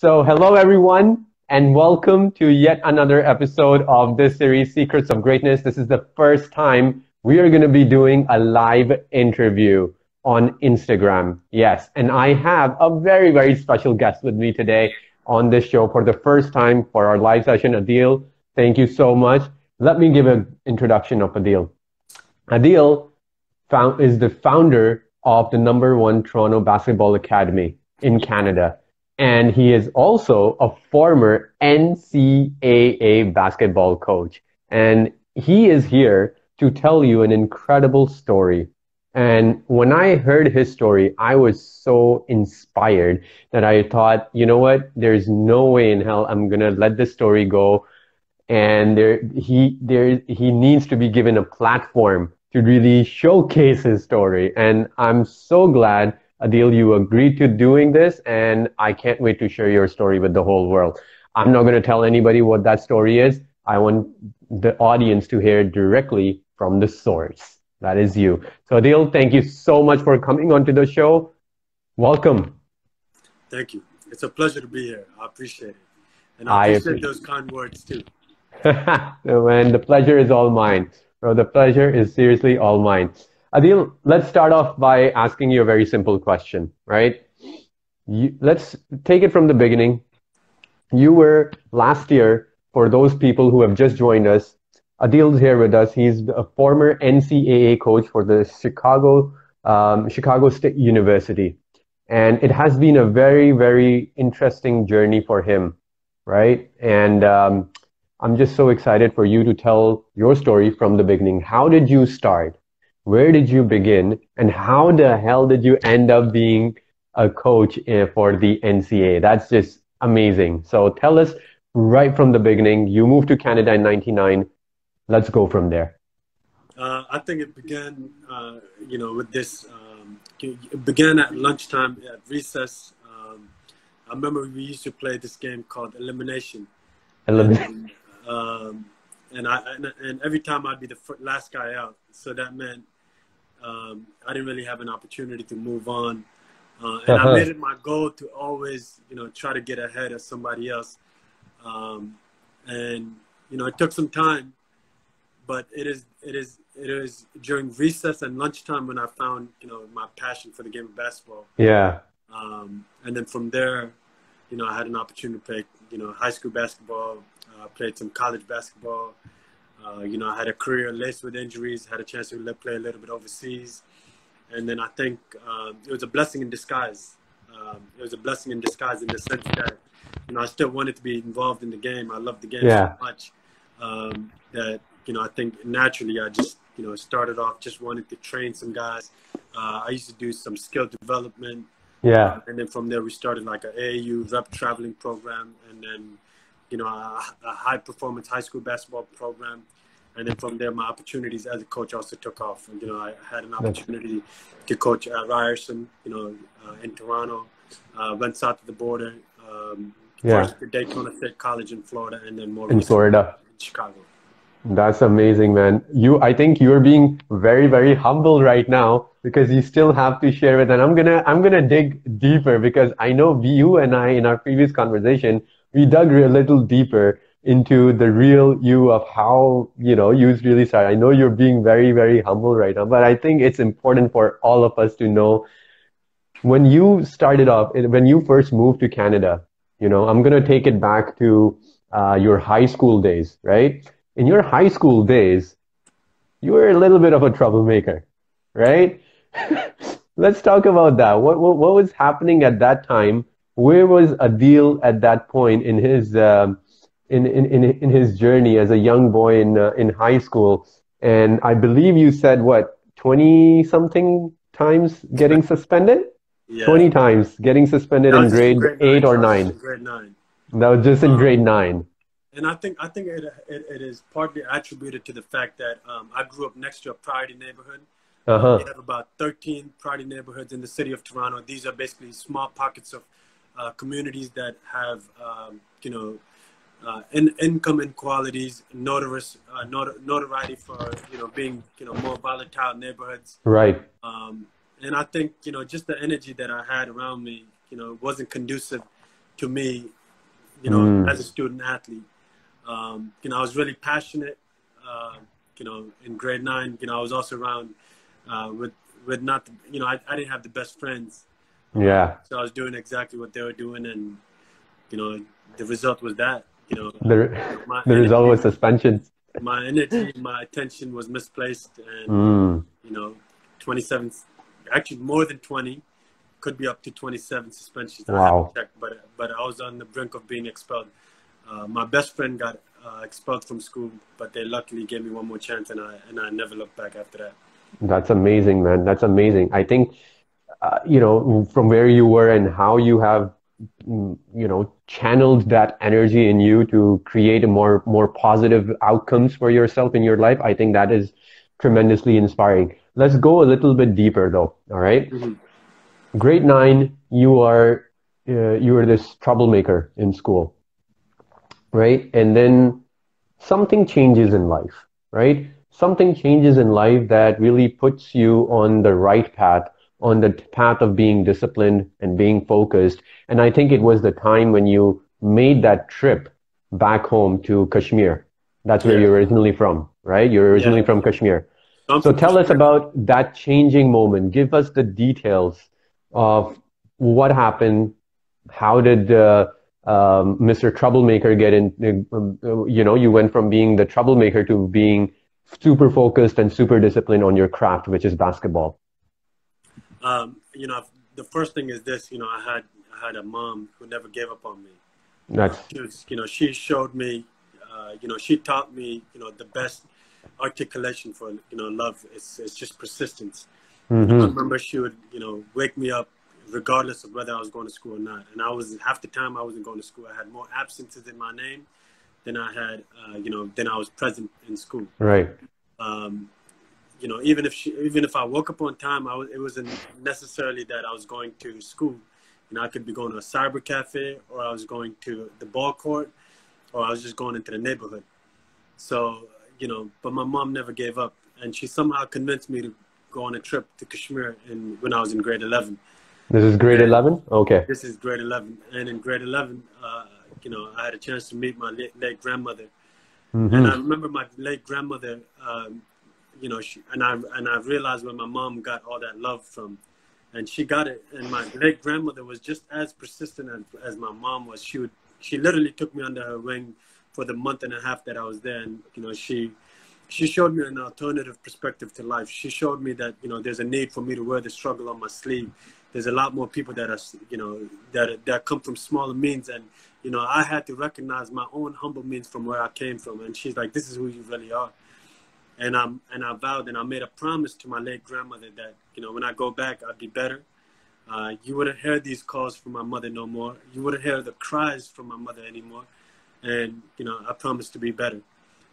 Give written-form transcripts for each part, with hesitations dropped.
So hello everyone and welcome to yet another episode of this series, Secrets of Greatness. This is the first time we are going to be doing a live interview on Instagram. Yes, and I have a very, very special guest with me today on this show for the first time for our live session. Adeel, thank you so much. Let me give an introduction of Adeel. Adeel is the founder of the #1 Toronto Basketball Academy in Canada. And he is also a former NCAA basketball coach. And he is here to tell you an incredible story. And when I heard his story, I was so inspired that I thought, you know what? There's no way in hell I'm going to let this story go. And he needs to be given a platform to really showcase his story. And I'm so glad, Adeel, you agreed to doing this, and I can't wait to share your story with the whole world. I'm not going to tell anybody what that story is. I want the audience to hear it directly from the source. That is you. So Adeel, thank you so much for coming onto the show. Welcome. Thank you. It's a pleasure to be here. I appreciate it. And I appreciate those kind words too. Man, the pleasure is all mine. Bro, the pleasure is seriously all mine. Adeel, let's start off by asking you a very simple question, right? Let's take it from the beginning. You were last year, for those people who have just joined us, Adeel's here with us. He's a former NCAA coach for the Chicago State University. And it has been a very, very interesting journey for him, right? And I'm just so excited for you to tell your story from the beginning. How did you start? Where did you begin, and how the hell did you end up being a coach for the NCAA? That's just amazing. So tell us right from the beginning. You moved to Canada in '99. Let's go from there. I think it began, with this. It began at lunchtime, at recess. I remember we used to play this game called Elimination. And every time I'd be the last guy out. So that meant I didn't really have an opportunity to move on. And I made it my goal to always, try to get ahead of somebody else. It took some time, but it is during recess and lunchtime when I found, my passion for the game of basketball. Yeah. And then from there, I had an opportunity to play, high school basketball. Played some college basketball. I had a career laced with injuries, had a chance to play a little bit overseas. And then I think it was a blessing in disguise. It was a blessing in disguise in the sense that, I still wanted to be involved in the game. I loved the game so much that, I think naturally I just, started off just wanting to train some guys. I used to do some skill development. Yeah. And then from there we started like an AAU rep traveling program, and then a high-performance high school basketball program. And then from there, my opportunities as a coach also took off. And, I had an opportunity to coach at Ryerson, in Toronto. Went south of the border, first to Daytona State College in Florida, and then more in Florida, in Chicago. That's amazing, man. I think you're being very, very humble right now because you still have to share it. And I'm gonna dig deeper because I know you and I, in our previous conversation, we dug a little deeper into the real you of how, you really started. I know you're being very, very humble right now, but I think it's important for all of us to know when you started off, when you first moved to Canada, I'm going to take it back to your high school days, right? In your high school days, you were a little bit of a troublemaker, right? Let's talk about that. What was happening at that time? Where was Adeel at that point in his in his journey as a young boy in high school? And I believe you said 20 something times getting suspended? Yeah. 20 times getting suspended in grade 8 or 9. Grade 9. That was just in grade 9. And I think it is partly attributed to the fact that I grew up next to a priority neighborhood. We have about 13 priority neighborhoods in the city of Toronto. These are basically small pockets of communities that have, income inequalities, notoriety for, being, more volatile neighborhoods. Right. And I think, just the energy that I had around me, wasn't conducive to me, Mm. as a student athlete. I was really passionate. In grade 9, I was also around with not, I didn't have the best friends. Yeah. So I was doing exactly what they were doing, and the result was that. The My the result was energy, suspensions. my attention was misplaced, and Mm. 27, actually more than 20, could be up to 27 suspensions. I haven't Wow. checked, but I was on the brink of being expelled. My best friend got expelled from school, but they luckily gave me one more chance, and I never looked back after that. That's amazing, man. That's amazing. I think, from where you were and how you have, channeled that energy in you to create a more positive outcomes for yourself in your life. I think that is tremendously inspiring. Let's go a little bit deeper though. All right. Mm-hmm. Grade 9, you are this troublemaker in school, right? And then something changes in life, right? Something changes in life that really puts you on the right path, on the path of being disciplined and being focused. And I think it was the time when you made that trip back home to Kashmir. That's where Yeah, you're originally from, right? You're originally yeah. from Kashmir. So I'm So from tell us Kashmir. about that changing moment. Give us the details of what happened. How did Mr. Troublemaker get in? You went from being the troublemaker to being super focused and super disciplined on your craft, which is basketball. The first thing is this. I had a mom who never gave up on me. That's She showed me, she taught me, the best articulation for, love. It's just persistence. I hmm remember she would, wake me up regardless of whether I was going to school or not. And half the time I wasn't going to school. I had more absences in my name than I had, than I was present in school. right. Um, even if I woke up on time, it wasn't necessarily that I was going to school. I could be going to a cyber cafe, or I was going to the ball court, or I was just going into the neighborhood. So, but my mom never gave up, and she somehow convinced me to go on a trip to Kashmir when I was in grade 11. This is grade And 11. Okay. this is grade 11, and in grade 11, I had a chance to meet my late grandmother, and I hmm remember my late grandmother. I realized where my mom got all that love from, and she got it. And my late grandmother was just as persistent as my mom was. She literally took me under her wing for the month and a half that I was there, and she showed me an alternative perspective to life. She showed me that there's a need for me to wear the struggle on my sleeve. There's a lot more people that are that come from smaller means, and I had to recognize my own humble means from where I came from. And she's like, "This is who you really are." And I vowed and I made a promise to my late grandmother that when I go back, I'd be better. You wouldn't hear these calls from my mother no more. You wouldn't hear the cries from my mother anymore. And I promised to be better.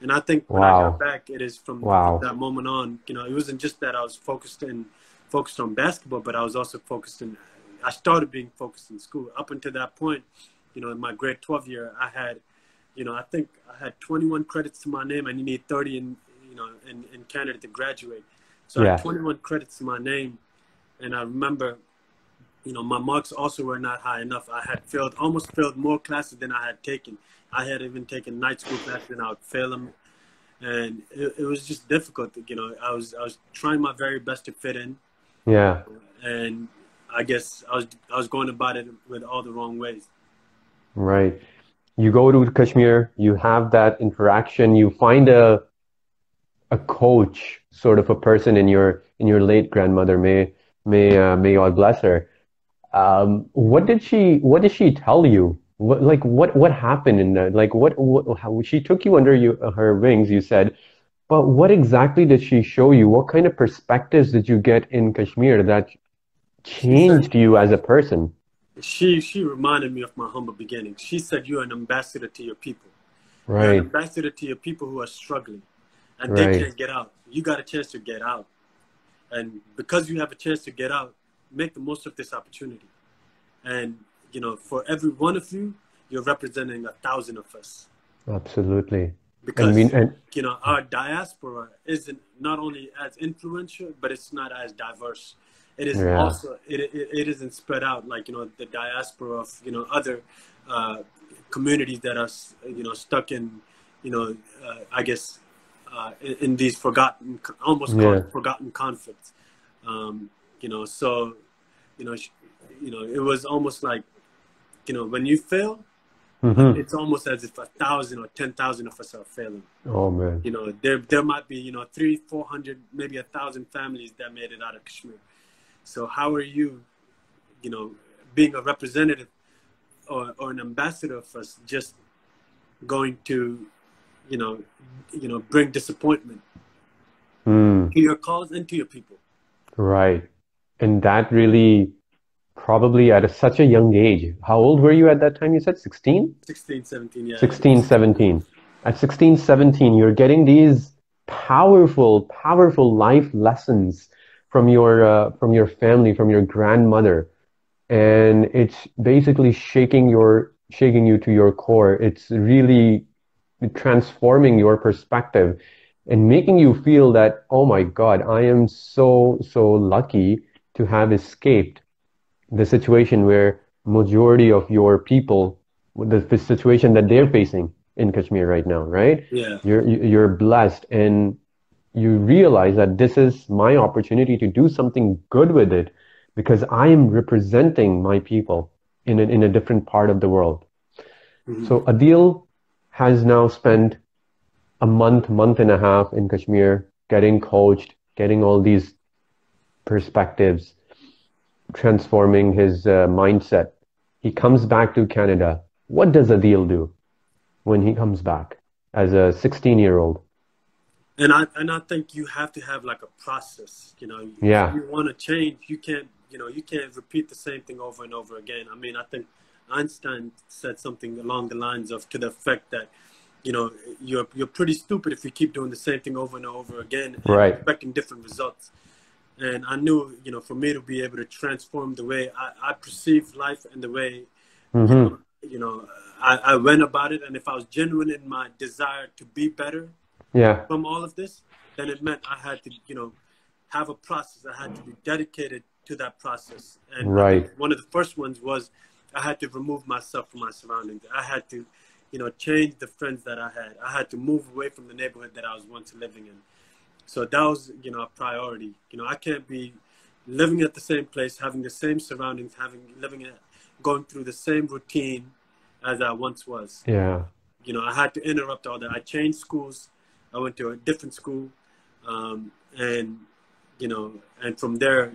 And I think when I got Wow. back, it is from Wow. that moment on. It wasn't just that I was focused on basketball, but I was also I started being focused in school. Up until that point, in my grade 12 year, I had, I think I had 21 credits to my name, and you need 30 in Canada to graduate. So I had Yeah. 21 credits to my name. And I remember, my marks also were not high enough. I had almost failed more classes than I had taken. I had even taken night school classes and I would fail them. And it was just difficult. I was trying my very best to fit in. Yeah. And I guess I was going about it with all the wrong ways. Right. You go to Kashmir, you have that interaction, you find a coach, sort of a person in your late grandmother. May God bless her. What did she tell you? What happened in that? Like how she took you under her wings, you said, but what exactly did she show you? What kind of perspectives did you get in Kashmir that She said changed you as a person? she reminded me of my humble beginnings. She said, "You're an ambassador to your people. You're an Right, ambassador to your people who are struggling, and they right. can't get out. You got a chance to get out, and because you have a chance to get out, make the most of this opportunity. And for every one of you, you're representing 1,000 of us, Absolutely. And we because and our diaspora isn't not only as influential, but it's not as diverse. it is Yeah. also it isn't spread out like the diaspora of other uh, communities that are stuck in I guess in these almost Yeah. forgotten conflicts. Um, so you know sh- it was almost like when you fail, Mm-hmm. it's almost as if 1,000 or 10,000 of us are failing. Oh man. There might be three, 400, maybe 1,000 families that made it out of Kashmir. So how are you, being a representative or an ambassador for us, just going to, bring disappointment Mm. to your cause and to your people? Right. And that really probably at such a young age. How old were you at that time? You said 16? 16, 17, yeah. 16, 17. At 16, 17, you're getting these powerful, powerful life lessons from your family, from your grandmother, and it's basically shaking you to your core. It's really transforming your perspective and making you feel that, oh my God, I am so, so lucky to have escaped the situation where majority of your people, the situation that they're facing in Kashmir right now, right? Yeah. You're blessed and you realize that this is my opportunity to do something good with it because I am representing my people in a different part of the world. Hmm. So Adil has now spent a month and a half in Kashmir, getting coached, getting all these perspectives, transforming his mindset. He comes back to Canada. What does Adil do when he comes back as a 16-year-old? And I think you have to have like a process. If Yeah, you want to change, you can't repeat the same thing over and over again. I mean, I think Einstein said something along the lines of to the effect that you're pretty stupid if you keep doing the same thing over and over again and right. expecting different results. And I knew, for me to be able to transform the way I perceive life and the way, you Mm-hmm. know, you know, I went about it. And if I was genuine in my desire to be better Yeah, from all of this, then it meant I had to, have a process. I had to be dedicated to that process. And I think right. one of the first ones was I had to remove myself from my surroundings. I had to, change the friends that I had. I had to move away from the neighborhood that I was once living in. So that was, a priority. I can't be living at the same place, having the same surroundings, going through the same routine as I once was. Yeah. I had to interrupt all that. I changed schools. I went to a different school, and and from there,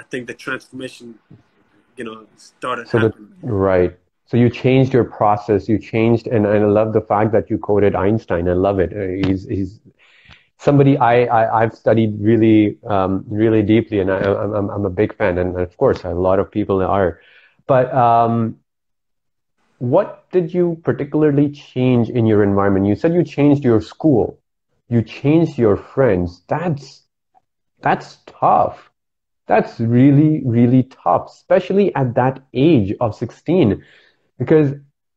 I think the transformation, started So the happening. right. So you changed your process. You changed, and I love the fact that you quoted Einstein. I love it. He's somebody I've studied really deeply, and I'm a big fan. And of course, a lot of people are. But what did you particularly change in your environment? You said you changed your school. You changed your friends. That's tough. That's really, really tough, especially at that age of 16. Because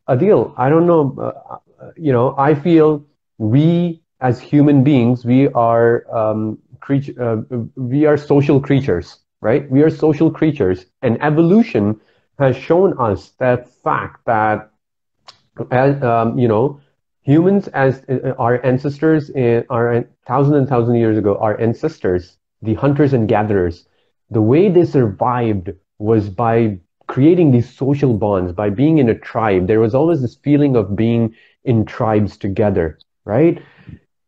Adil, I don't know, I feel we as human beings, we are social creatures, right? We are social creatures, and evolution has shown us that fact that as humans as our ancestors our thousand and thousand years ago, our ancestors, the hunters and gatherers, the way they survived was by creating these social bonds, by being in a tribe. There was always this feeling of being in tribes together, right?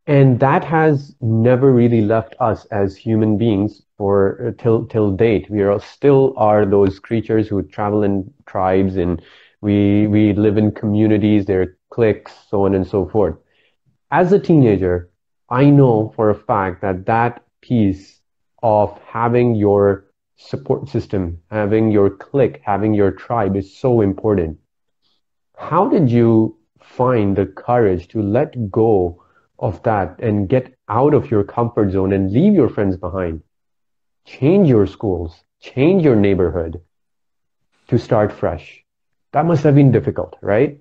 And that has never really left us as human beings for till date. We are still are those creatures who travel in tribes, and we live in communities. There are cliques, so on and so forth. As a teenager, I know for a fact that that piece of having your support system, having your clique, having your tribe is so important. How did you find the courage to let go of that and get out of your comfort zone and leave your friends behind? Change your schools, change your neighborhood to start fresh. That must have been difficult, right?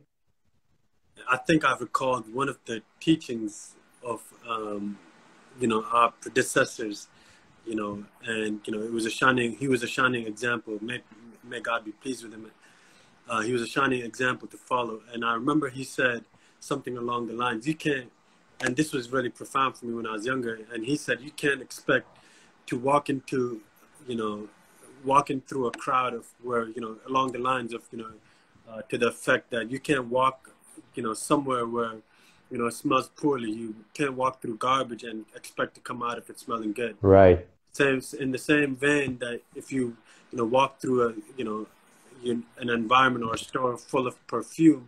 I think I've recalled one of the teachings of, our predecessors you know, and, you know, he was a shining example. May God be pleased with him. He was a shining example to follow. And I remember he said something along the lines, you can't, and this was really profound for me when I was younger. And he said, you can't expect to walking through a crowd of where, you know, along the lines of, you know, to the effect that you can't walk, you know, somewhere where, you know, it smells poorly. You can't walk through garbage and expect to come out if it's smelling good. Right. Same in the same vein that if you know, walk through a, you know, an environment or a store full of perfume,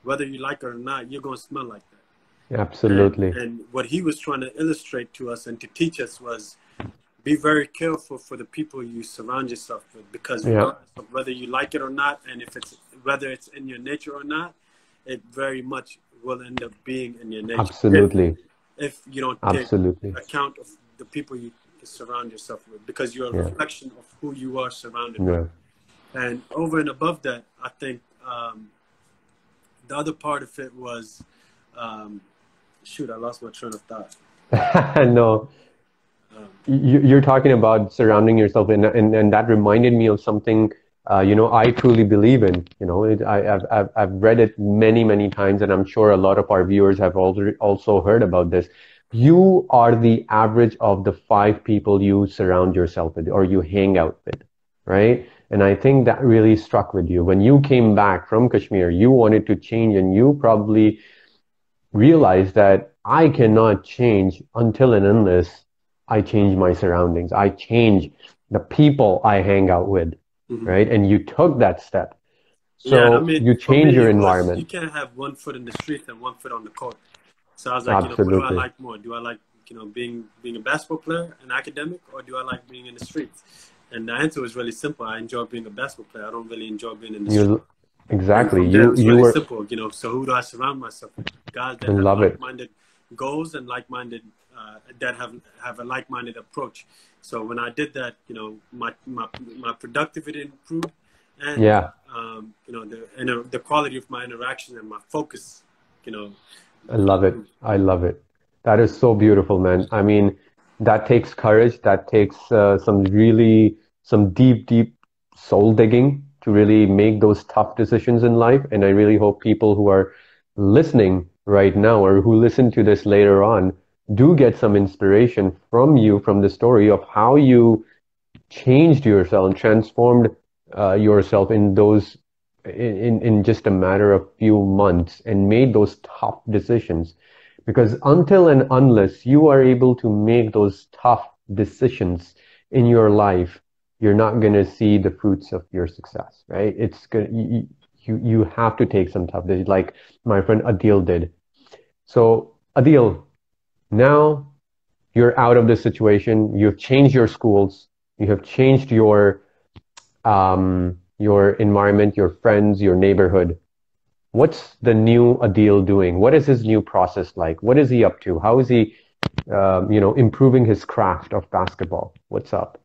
whether you like it or not, you're going to smell like that. Absolutely. And what he was trying to illustrate to us and to teach us was, be very careful for the people you surround yourself with, because regardless of whether you like it or not, and whether it's in your nature or not, it very much will end up being in your nature. Absolutely. If you don't take account of the people you surround yourself with, because you're a reflection of who you are surrounded with. And over and above that, I think the other part of it was, shoot, I lost my train of thought. No. You're talking about surrounding yourself, and that reminded me of something, you know, I truly believe in. You know, I've read it many times, and I'm sure a lot of our viewers have also heard about this. You are the average of the 5 people you surround yourself with or you hang out with, right? And I think that really struck with you. When you came back from Kashmir, you wanted to change, and you probably realized that I cannot change until and unless I change my surroundings. I change the people I hang out with, right? And you took that step. So I mean, you change your environment. You can't have one foot in the street and one foot on the court. So I was like, you know, what do I like more? Do I like, you know, being a basketball player, an academic, or do I like being in the streets? And the answer was really simple. I enjoy being a basketball player. I don't really enjoy being in the streets. Exactly. You were simple, you know. So who do I surround myself with? Guys that have like-minded goals and like-minded that have a like-minded approach. So when I did that, you know, my productivity improved, and you know, the quality of my interaction and my focus, you know. I love it. I love it. That is so beautiful, man. I mean, that takes courage. That takes some deep soul digging to really make those tough decisions in life. And I really hope people who are listening right now or who listen to this later on do get some inspiration from you, from the story of how you changed yourself and transformed yourself in those in just a matter of few months and made those tough decisions. Because until and unless you are able to make those tough decisions in your life, you're not going to see the fruits of your success, right? It's good. You have to take some tough decisions, like my friend Adeel did. So Adeel, now you're out of this situation. You've changed your schools. You have changed your environment, your friends, your neighborhood. What's the new Adeel doing? What is his new process like? What is he up to? How is he, improving his craft of basketball? What's up?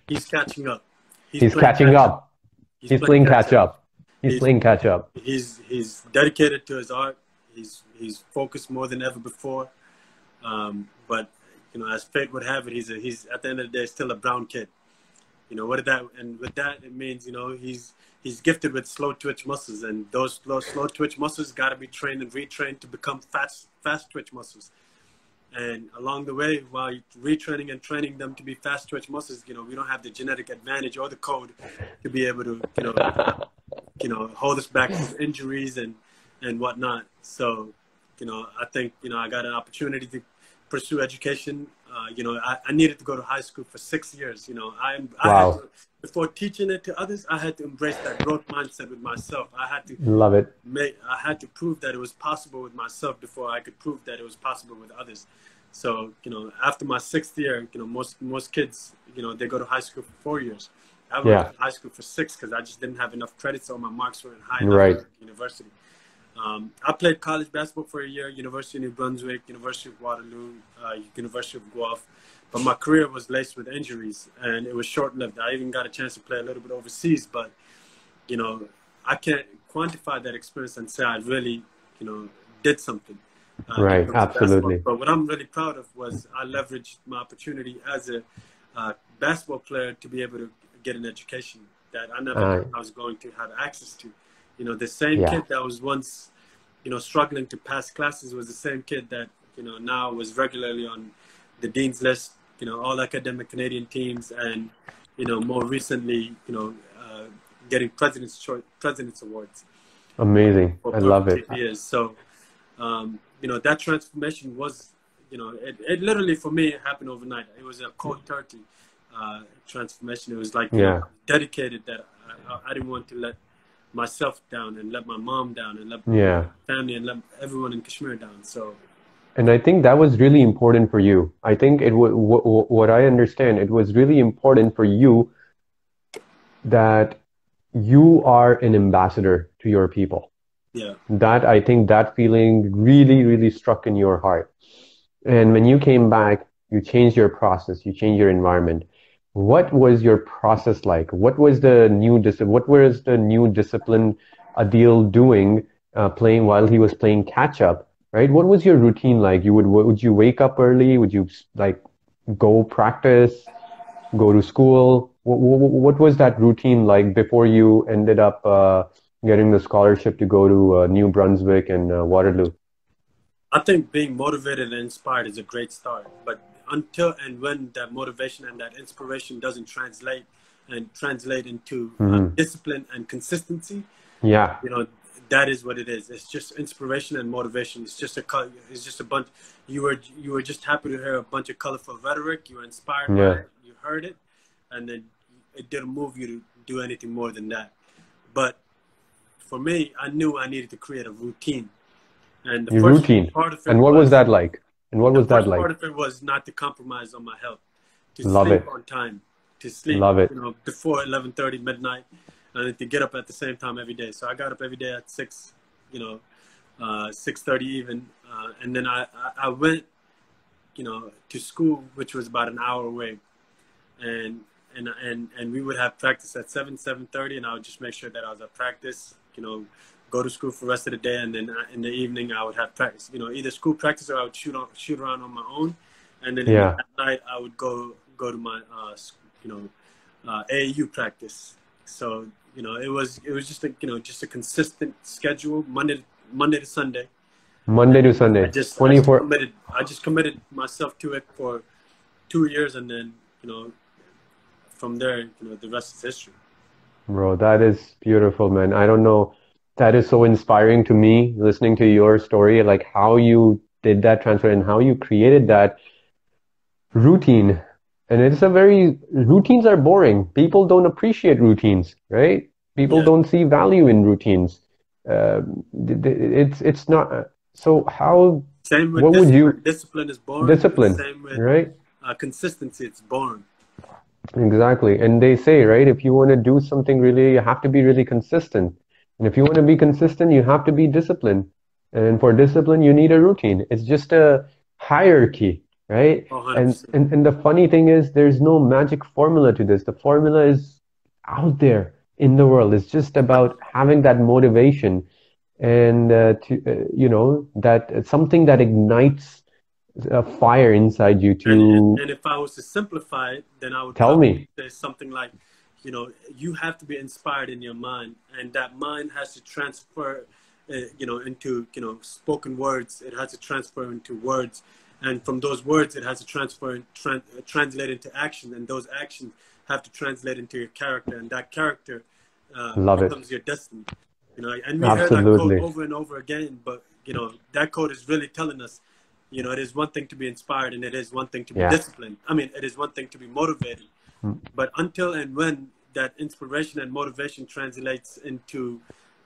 He's catching up. He's catching up. He's playing catch up. He's playing catch up. He's dedicated to his art. He's focused more than ever before. But you know, as fate would have it, he's at the end of the day still a brown kid. You know, with that it means, you know, he's gifted with slow twitch muscles, and those slow twitch muscles got to be trained and retrained to become fast twitch muscles. And along the way, while retraining and training them to be fast twitch muscles, you know, we don't have the genetic advantage or the code to be able to, hold us back from injuries and whatnot. So, you know, I think, you know, I got an opportunity to pursue education. I needed to go to high school for 6 years. You know, I had to, before teaching it to others, I had to embrace that growth mindset with myself. I had to love it. I had to prove that it was possible with myself before I could prove that it was possible with others. So, you know, after my 6th year, you know, most kids, you know, they go to high school for 4 years. I went to high school for 6 because I just didn't have enough credits, or my marks weren't high enough for university. I played college basketball for a year, University of New Brunswick, University of Waterloo, University of Guelph. But my career was laced with injuries, and it was short-lived. I even got a chance to play a little bit overseas, but, you know, I can't quantify that experience and say I really, you know, did something. Right, absolutely. But what I'm really proud of was I leveraged my opportunity as a basketball player to be able to get an education that I never Uh, thought I was going to have access to. You know, the same yeah, kid that was once, you know, struggling to pass classes was the same kid that, you know, now was regularly on the dean's list, you know, all academic Canadian teams, and, you know, more recently, you know, getting president's awards amazing. for I love perfect it. GPAs. So, you know, that transformation was, you know, it literally for me it happened overnight. It was a cold turkey transformation. It was like, you know, Yeah, dedicated that I didn't want to let myself down and let my mom down and let yeah. family and let everyone in Kashmir down. So And I think that was really important for you. I think what I understand, it was really important for you that you are an ambassador to your people. yeah, That I think that feeling really, really struck in your heart. And when you came back, you changed your process, you changed your environment. What was your process like? What was the new discipline Adeel doing, playing while he was playing catch up, right? What was your routine like? Would you wake up early? Would you like go practice, go to school? What was that routine like before you ended up getting the scholarship to go to New Brunswick and Waterloo? I think being motivated and inspired is a great start. But until and when that motivation and that inspiration doesn't translate into Hmm. discipline and consistency, Yeah, you know, that is what it is. It's just inspiration and motivation. It's just a bunch. You were just happy to hear a bunch of colorful rhetoric. You were inspired by yeah. it. You heard it, and then it didn't move you to do anything more than that. But for me, I knew I needed to create a routine, and Your routine. And what was that like? And what the was that first part like? of it was not to compromise on my health, to Love sleep it. on time, to sleep, Love it. you know, before 11:30 midnight, and to get up at the same time every day. So I got up every day at 6, you know, 6:30 even, and then I went, you know, to school, which was about an hour away, and and we would have practice at 7:30, and I would just make sure that I was at practice, you know, go to school for the rest of the day, and then in the evening I would have practice, you know, either school practice or I would shoot around on my own, and then Yeah. at night I would go to my you know, AAU practice. So you know, it was just a, you know, just a consistent schedule, Monday to Sunday. Monday to I Sunday. just I just 24. committed I just committed myself to it for 2 years, and then, you know, from there, you know, the rest is history. Bro, that is beautiful, man. I don't know. That is so inspiring to me listening to your story, like how you did that transfer and how you created that routine. And it's a very, routines are boring. People don't appreciate routines, right? People Yeah. don't see value in routines. It's not, so how, Same with what would discipline. you, Discipline is boring. discipline, Same with right? consistency. It's boring. Exactly. And they say, right, if you want to do something really, you have to be really consistent. And if you want to be consistent, you have to be disciplined. And for discipline, you need a routine. It's just a hierarchy, right? Oh, And 100%. and, and the funny thing is there's no magic formula to this. The formula is out there in the world. It's just about having that motivation and that something that ignites a fire inside you And, and to and if I was to simplify it, then I would tell probably me. say something like, you know, you have to be inspired in your mind, and that mind has to transfer, you know, into, you know, spoken words. It has to transfer into words, and from those words, it has to translate into action, and those actions have to translate into your character, and that character Love it. becomes your destiny. You know, and we hear that quote Absolutely. over and over again, but you know, that quote is really telling us, you know, it is one thing to be inspired and it is one thing to be Yeah. disciplined. I mean, it is one thing to be motivated. But until and when that inspiration and motivation translates into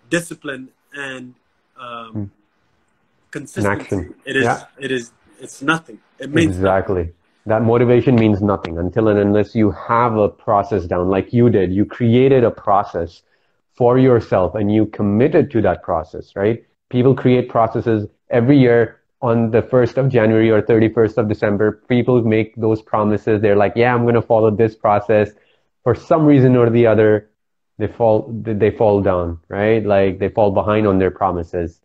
discipline and Mm. In consistency, action. Yeah. it's nothing. It means nothing. Exactly. That motivation means nothing until and unless you have a process down, like you did. You created a process for yourself and you committed to that process, right? People create processes every year on the 1st of January or 31st of December. People make those promises. They're like, yeah, I'm going to follow this process. For some reason or the other, they fall down, right? Like they fall behind on their promises.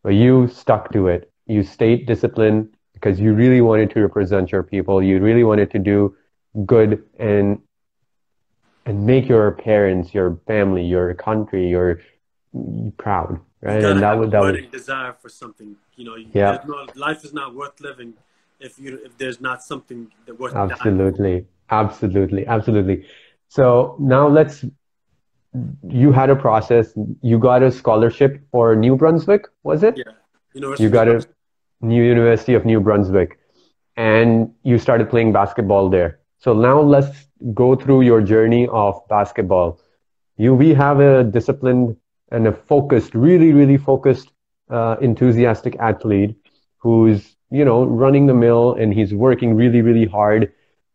But you stuck to it. You stayed disciplined because you really wanted to represent your people. You really wanted to do good and make your parents, your family, your country, your proud, You right? And gotta have a that was burning desire for something. You know, yeah, there's no life is not worth living if there's not something that worth dying for. absolutely, absolutely, absolutely. So now you had a process. You got a scholarship for New Brunswick, was it? Yeah, You University of New got a Brunswick. New University of New Brunswick, and you started playing basketball there. So now let's go through your journey of basketball. We have a disciplined and a focused, really, really focused, enthusiastic athlete who's, running the mill and he's working really, really hard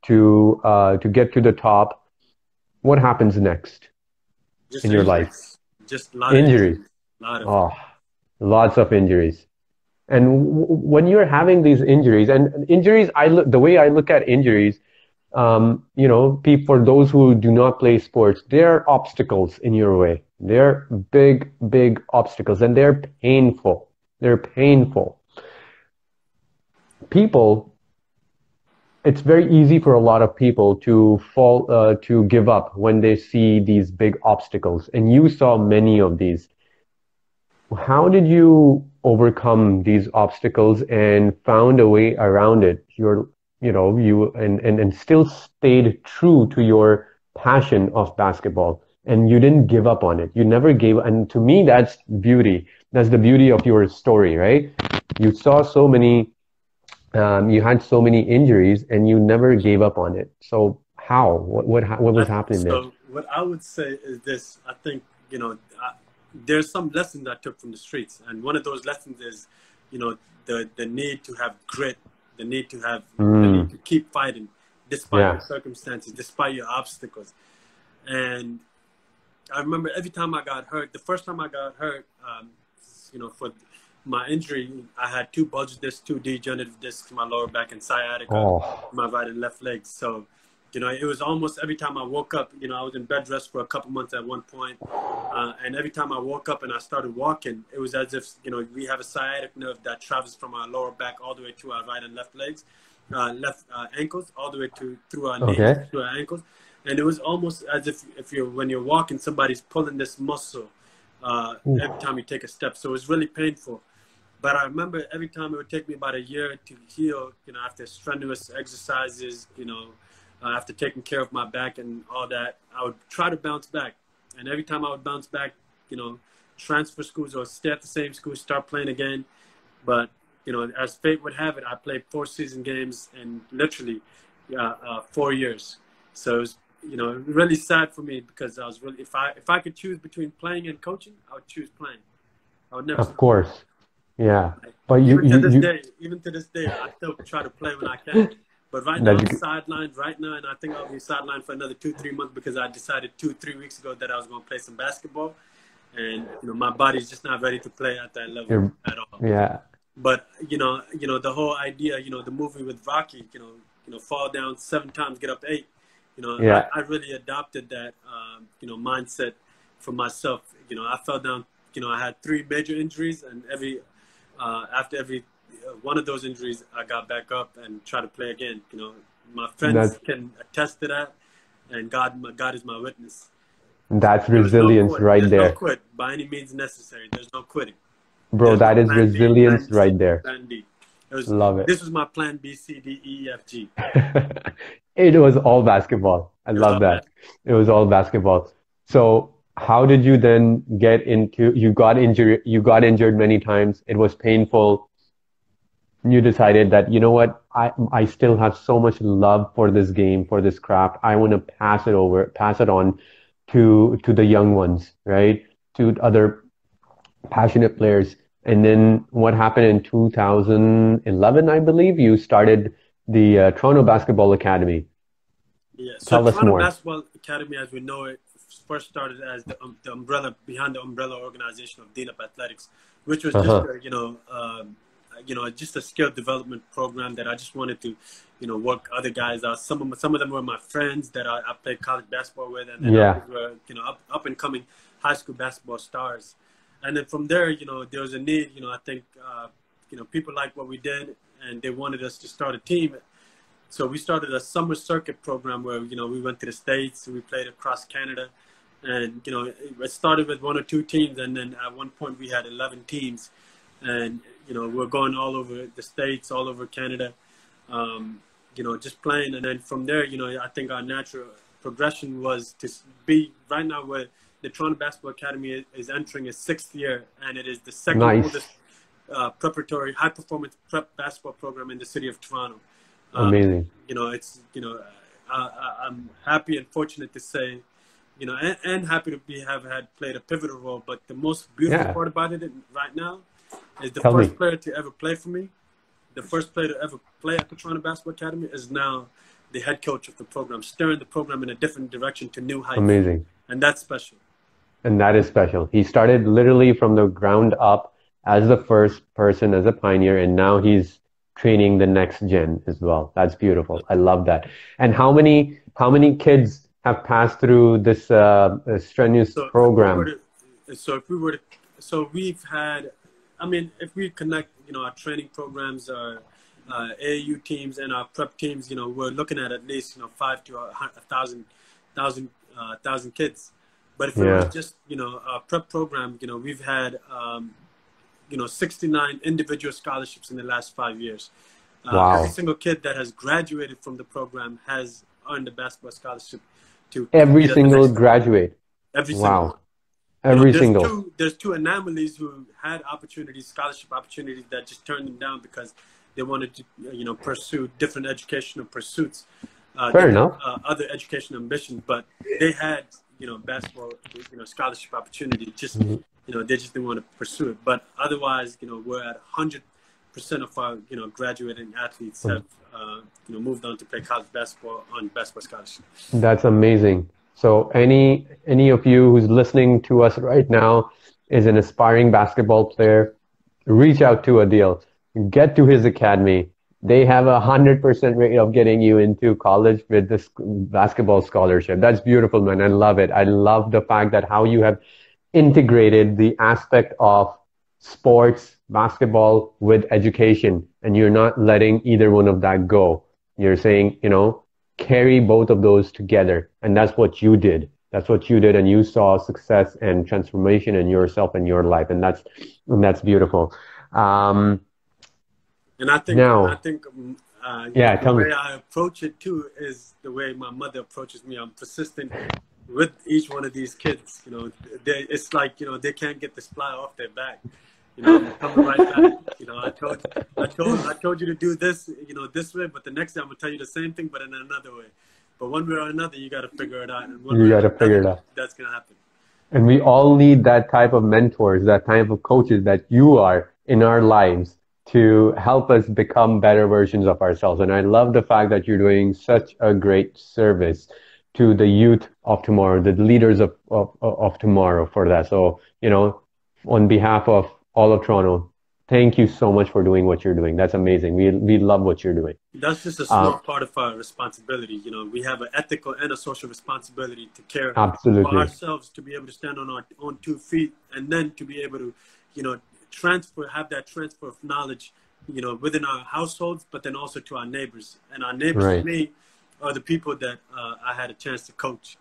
to get to the top. What happens next Just in your life? injuries, just a lot of Injuries. injuries, a lot of them. Oh, lots of injuries. And when you're having these injuries, and injuries, the way I look at injuries, for those who do not play sports, they're obstacles in your way. They're big, big obstacles, and they're painful. They're painful. People, it's very easy for a lot of people to give up when they see these big obstacles, and you saw many of these. How did you overcome these obstacles and found a way around it? And still stayed true to your passion of basketball and you didn't give up on it. You never gave, and to me, that's beauty. That's the beauty of your story, right? You saw so many, you had so many injuries and you never gave up on it. So how? What was happening there? So what I would say is this: I think there's some lessons I took from the streets, and one of those lessons is, the need to have grit, the need to have the need Mm, to keep fighting despite your yeah. circumstances, despite your obstacles. And I remember every time I got hurt, the first time I got hurt, for my injury, I had two bulged discs, two degenerative discs in my lower back and sciatica, Oh, in my right and left legs. So, it was almost every time I woke up, I was in bed rest for a couple months at one point. And every time I woke up and I started walking, it was as if, we have a sciatic nerve that travels from our lower back all the way to our right and left legs, left ankles, all the way through our knees, okay. to our ankles. And it was almost as if when you're walking, somebody's pulling this muscle every time you take a step. So it was really painful. But I remember every time it would take me about a year to heal, after strenuous exercises, after taking care of my back and all that, I would try to bounce back. And every time I would bounce back, transfer schools or stay at the same school, start playing again. But, as fate would have it, I played 4 season games in literally 4 years. So it was, really sad for me because I was really, if I could choose between playing and coaching, I would choose playing. I would never Of say coaching. course. Yeah. Like, But even to this day, I still try to play when I can. But right now, that's I'm good. sidelined right now, and I think I'll be sidelined for another 2, 3 months because I decided 2, 3 weeks ago that I was going to play some basketball, and my body's just not ready to play at that level You're, at all. yeah. But the whole idea, the movie with Rocky, fall down 7 times, get up 8. Yeah. I really adopted that, mindset for myself. I fell down. I had 3 major injuries, and after every one of those injuries, I got back up and tried to play again. My friends That's can attest to that, and God is my witness. So that's there was no resilience quit. right There's no there. quit by any means necessary. There's no quitting. Bro, There's no that is plan B, resilience plan C, right there. plan D. Love it. This was my plan B, C, D, E, F, G. It was all basketball. I It was love all that. bad. It was all basketball. So how did you then you got injured many times. It was painful. You decided that, you know what, I still have so much love for this game, for this craft. I want to pass it on to the young ones, right? To other passionate players. And then what happened in 2011, I believe, you started the Toronto Basketball Academy. Yeah. So Tell us Toronto more. Basketball Academy, as we know it, first started as the umbrella behind the umbrella organization of DNUP Athletics, which was just Uh-huh. a, just a skill development program that I just wanted to, work other guys out. Some of them were my friends that I played college basketball with, and then Yeah, others were, up and coming high school basketball stars. And then from there, there was a need. I think, people liked what we did, and they wanted us to start a team. So we started a summer circuit program where, we went to the States, we played across Canada. And, it started with 1 or 2 teams. And then at one point we had 11 teams. And, we're going all over the States, all over Canada, just playing. And then from there, I think our natural progression was to be right now where the Toronto Basketball Academy is entering its 6th year. And it is the second oldest preparatory high-performance prep basketball program in the city of Toronto. Amazing. I'm happy and fortunate to say, and happy to have played a pivotal role. But the most beautiful part about it right now is the first player to ever play for me, the first player to ever play at the Toronto Basketball Academy is now the head coach of the program, steering the program in a different direction to new heights. Amazing. And that's special. And that is special. He started literally from the ground up as the first person, as a pioneer, and now he's training the next gen as well. That's beautiful. I love that. And how many kids have passed through this strenuous program? So we've had, if we connect, our training programs, our AAU teams and our prep teams, we're looking at least, 5 to 1,000 kids. But if it was just, our prep program, we've had, 69 individual scholarships in the last 5 years. Wow. Every single kid that has graduated from the program has earned a basketball scholarship. Every single graduate. Every single one. Every single. There's 2 anomalies who had opportunities, scholarship opportunities, that just turned them down because they wanted to, pursue different educational pursuits. Fair enough. Other educational ambitions, but they had, basketball, scholarship opportunity. Just, they just didn't want to pursue it. But otherwise, we're at 100% of our, graduating athletes have, moved on to play college basketball on basketball scholarship. That's amazing. So any of you who's listening to us right now is an aspiring basketball player, reach out to Adeel. Get to his academy. They have 100% rate of getting you into college with this basketball scholarship. That's beautiful, man. I love it. I love the fact that how you have integrated the aspect of sports, basketball with education, and you're not letting either one of that go. You're saying, carry both of those together. And that's what you did. That's what you did. And you saw success and transformation in yourself and your life. And that's beautiful. And I think the way I approach it too is the way my mother approaches me. I'm persistent with each one of these kids. It's like, they can't get the supply off their back. I'm coming right back. I told you to do this, this way, but the next day I'm gonna tell you the same thing, but in another way. But one way or another, you got to figure it out. And you got to figure it out. That's gonna happen. And we all need that type of mentors, that type of coaches that you are in our lives to help us become better versions of ourselves. And I love the fact that you're doing such a great service to the youth of tomorrow, the leaders of tomorrow for that. So, on behalf of all of Toronto, thank you so much for doing what you're doing. That's amazing. We love what you're doing. That's just a small part of our responsibility. We have an ethical and a social responsibility to care for ourselves, to be able to stand on our own 2 feet, and then to be able to, have that transfer of knowledge, within our households, but then also to our neighbors. And our neighbors, to me, are the people that I had a chance to coach.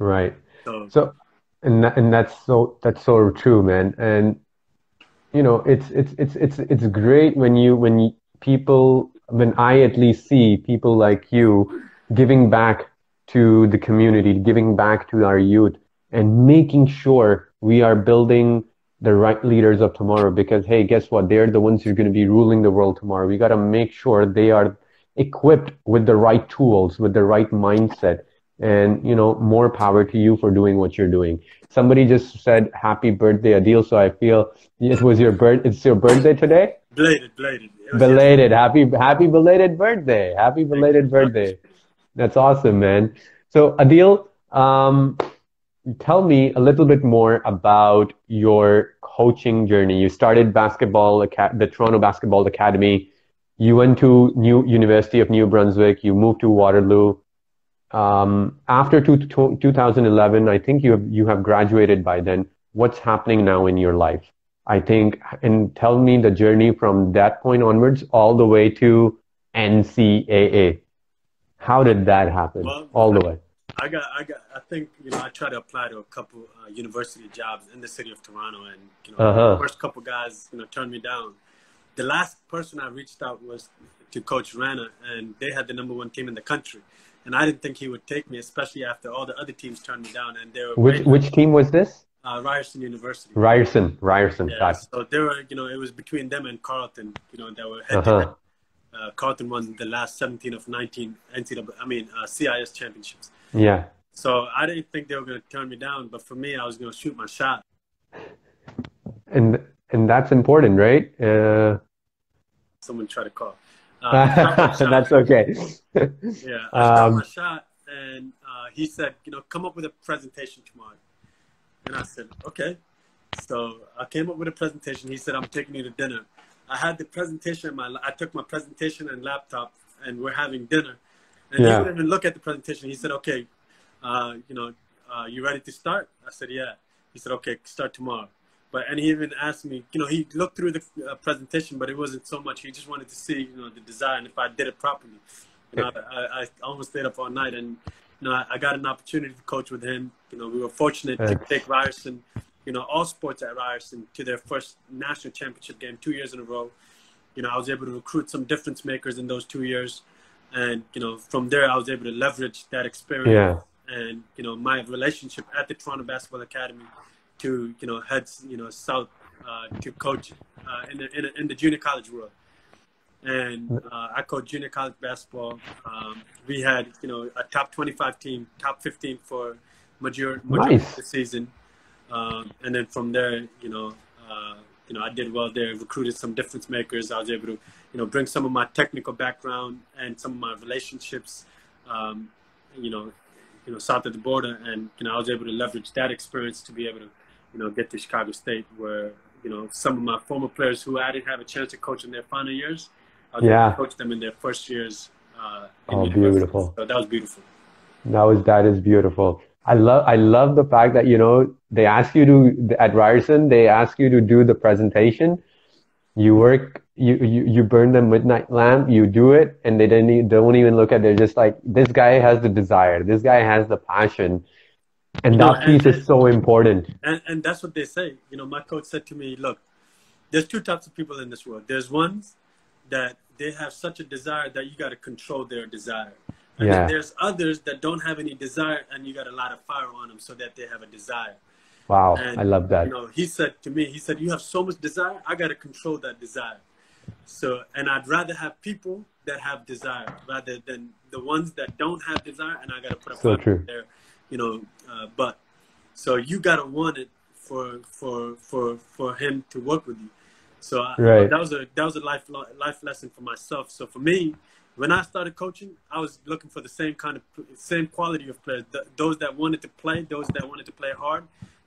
Right. So that's so true, man. And it's great when I at least see people like you giving back to the community, giving back to our youth, and making sure we are building the right leaders of tomorrow. Because, hey, guess what? They're the ones who are going to be ruling the world tomorrow. We got to make sure they are equipped with the right tools, with the right mindset. And, more power to you for doing what you're doing. Somebody just said, happy birthday, Adeel. So I feel it's your birthday today? Belated. Happy belated birthday. Happy belated birthday. That's awesome, man. So Adeel, tell me a little bit more about your coaching journey. You started the Toronto Basketball Academy. You went to University of New Brunswick. You moved to Waterloo. After 2011, I think you have graduated by then. What's happening now in your life? And tell me the journey from that point onwards all the way to NCAA. How did that happen? Well, All the way. I think, I tried to apply to a couple university jobs in the city of Toronto, and, the Uh-huh. first couple guys, turned me down. The last person I reached out was to Coach Rana, and they had the #1 team in the country. And I didn't think he would take me, especially after all the other teams turned me down, and they were Which team was this? Ryerson University. Ryerson. Yeah, Got it. so they were, it was between them and Carleton, that were head to head. Uh-huh. Carleton won the last 17 of 19 CIS championships. Yeah. So I didn't think they were going to turn me down, but for me, I was going to shoot my shot. And that's important, right? Someone tried to call. That's okay. Yeah, I shot my shot, and he said, come up with a presentation tomorrow. And I said, okay. So I came up with a presentation. He said, I'm taking you to dinner. I had the presentation. I took my presentation and laptop, and we're having dinner. And he didn't even look at the presentation. He said, okay, you ready to start? I said, yeah. He said, okay, start tomorrow. And he even asked me, he looked through the presentation, but it wasn't so much. He just wanted to see, the design, if I did it properly. I almost stayed up all night, and, I got an opportunity to coach with him. We were fortunate to take Ryerson, all sports at Ryerson to their first national championship game 2 years in a row. I was able to recruit some difference makers in those 2 years. And, from there, I was able to leverage that experience and, my relationship at the Toronto Basketball Academy to, head, south to coach in the junior college world. And I coached junior college basketball. We had, a top 25 team, top 15 for majority of the season. And then from there, I did well there, recruited some difference makers. I was able to, bring some of my technical background and some of my relationships, south of the border. And, I was able to leverage that experience to be able to, get to Chicago State, where, some of my former players who I didn't have a chance to coach in their final years, I was able to coach them in their first years. Beautiful. So that was beautiful. That is beautiful. I love the fact that, they ask you to, at Ryerson, they ask you to do the presentation. You work, you burn the midnight lamp, you do it, and they don't even look at it. They're just like, this guy has the desire, this guy has the passion. And that piece is so important. And that's what they say. My coach said to me, look, there's two types of people in this world. There's ones that they have such a desire that you got to control their desire. And then there's others that don't have any desire, and you got to light a fire on them so that they have a desire. Wow, and, I love that. He said to me, you have so much desire, I got to control that desire. So, and I'd rather have people that have desire rather than the ones that don't have desire, and I got to put a fire there, but so you got to want it for him to work with you. So that was a life lesson for myself. So for me, when I started coaching, I was looking for the same quality of players. Those that wanted to play, those that wanted to play hard,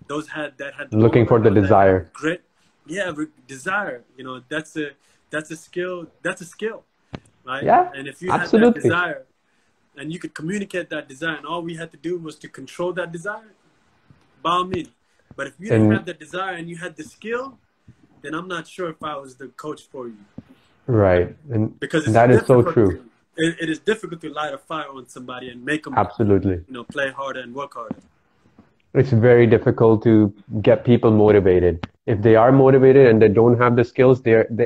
those that had looking for the desire, grit. Yeah, desire. That's a skill. That's a skill, right? Yeah, and if you had that desire, and you could communicate that desire, and all we had to do was to control that desire, by all means. But if you didn't have the desire and you had the skill, then I'm not sure if I was the coach for you. Right. And because that is so true. It is difficult to light a fire on somebody and make them play harder and work harder. It's very difficult to get people motivated. If they are motivated and they don't have the skills,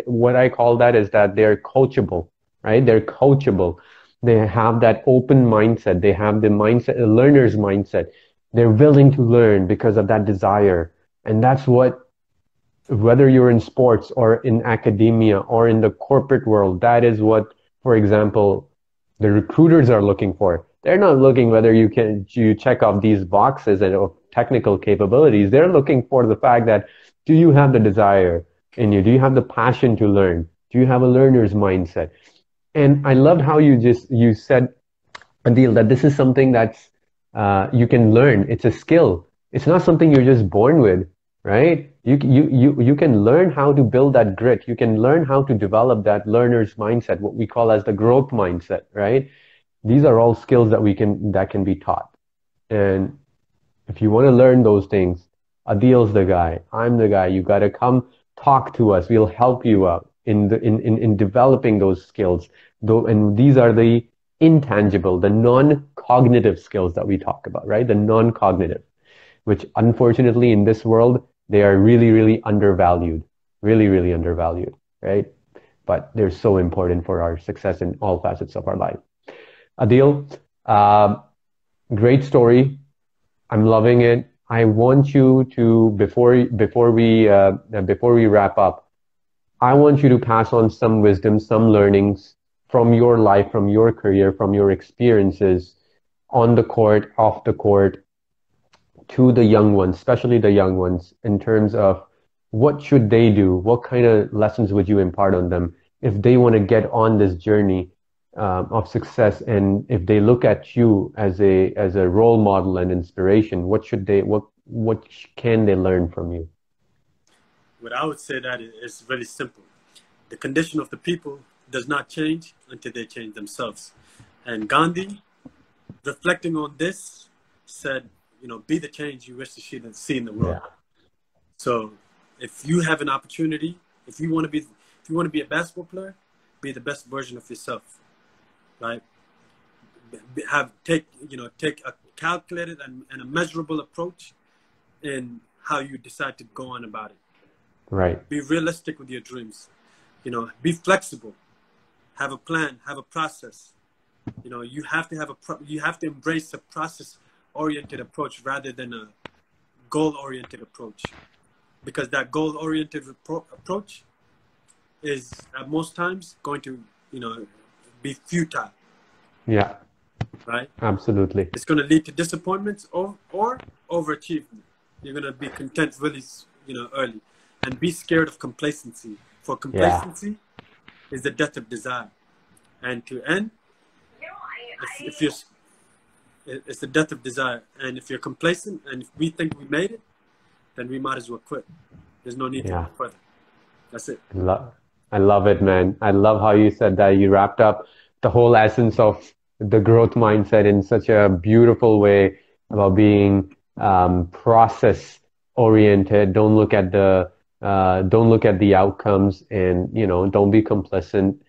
what I call that is that they're coachable, right? They're coachable. They have that open mindset. They have the mindset, a learner's mindset. They're willing to learn because of that desire. And that's what, whether you're in sports or in academia or in the corporate world, that is what, for example, the recruiters are looking for. They're not looking whether you check off these boxes of technical capabilities. They're looking for the fact that, do you have the desire in you? Do you have the passion to learn? Do you have a learner's mindset? And I loved how you said, Adeel, that this is something that's you can learn. It's a skill. It's not something you're just born with, right? You can learn how to build that grit. You can learn how to develop that learner's mindset, what we call as the growth mindset, right? These are all skills that can be taught. And if you want to learn those things, Adeel's the guy. I'm the guy. You got to come talk to us. We'll help you out in developing those skills. And these are the intangible, the non-cognitive skills that we talk about, right? The non-cognitive, which unfortunately in this world, they are really, really undervalued, really, really undervalued, right? But they're so important for our success in all facets of our life. Adeel, great story. I'm loving it. I want you to, before we wrap up, I want you to pass on some wisdom, some learnings from your life, from your career, from your experiences on the court, off the court, to the young ones, especially the young ones, in terms of what should they do? What kind of lessons would you impart on them if they want to get on this journey of success? And if they look at you as a role model and inspiration, what can they learn from you? What I would say that is very simple. The condition of the people does not change until they change themselves. And Gandhi, reflecting on this, said, be the change you wish to see in the world. Yeah. So if you have an opportunity, if you want to be a basketball player, be the best version of yourself, right? Take a calculated and a measurable approach in how you decide to go on about it. Right. Be realistic with your dreams. Be flexible. Have a plan. Have a process. You have to embrace a process-oriented approach rather than a goal-oriented approach, because that goal-oriented approach is at most times going to be futile. Yeah. Right. Absolutely. It's going to lead to disappointments or overachievement. You're going to be content really early, and be scared of complacency. For complacency is the death of desire, and to end, it's the death of desire. And if you're complacent and if we think we made it, then we might as well quit. There's no need to go further. That's it. I love it, man. I love how you said that. You wrapped up the whole essence of the growth mindset in such a beautiful way about being process oriented. Don't look at the outcomes, and don't be complacent.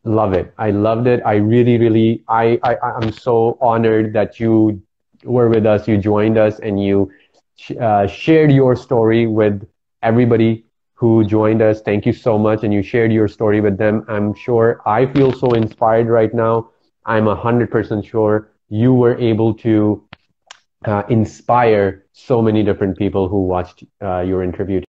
Love it. I loved it. I really, I'm so honored that you were with us. You joined us, and you shared your story with everybody who joined us. Thank you so much. And you shared your story with them. I'm sure I feel so inspired right now. I'm 100% sure you were able to inspire so many different people who watched your interview.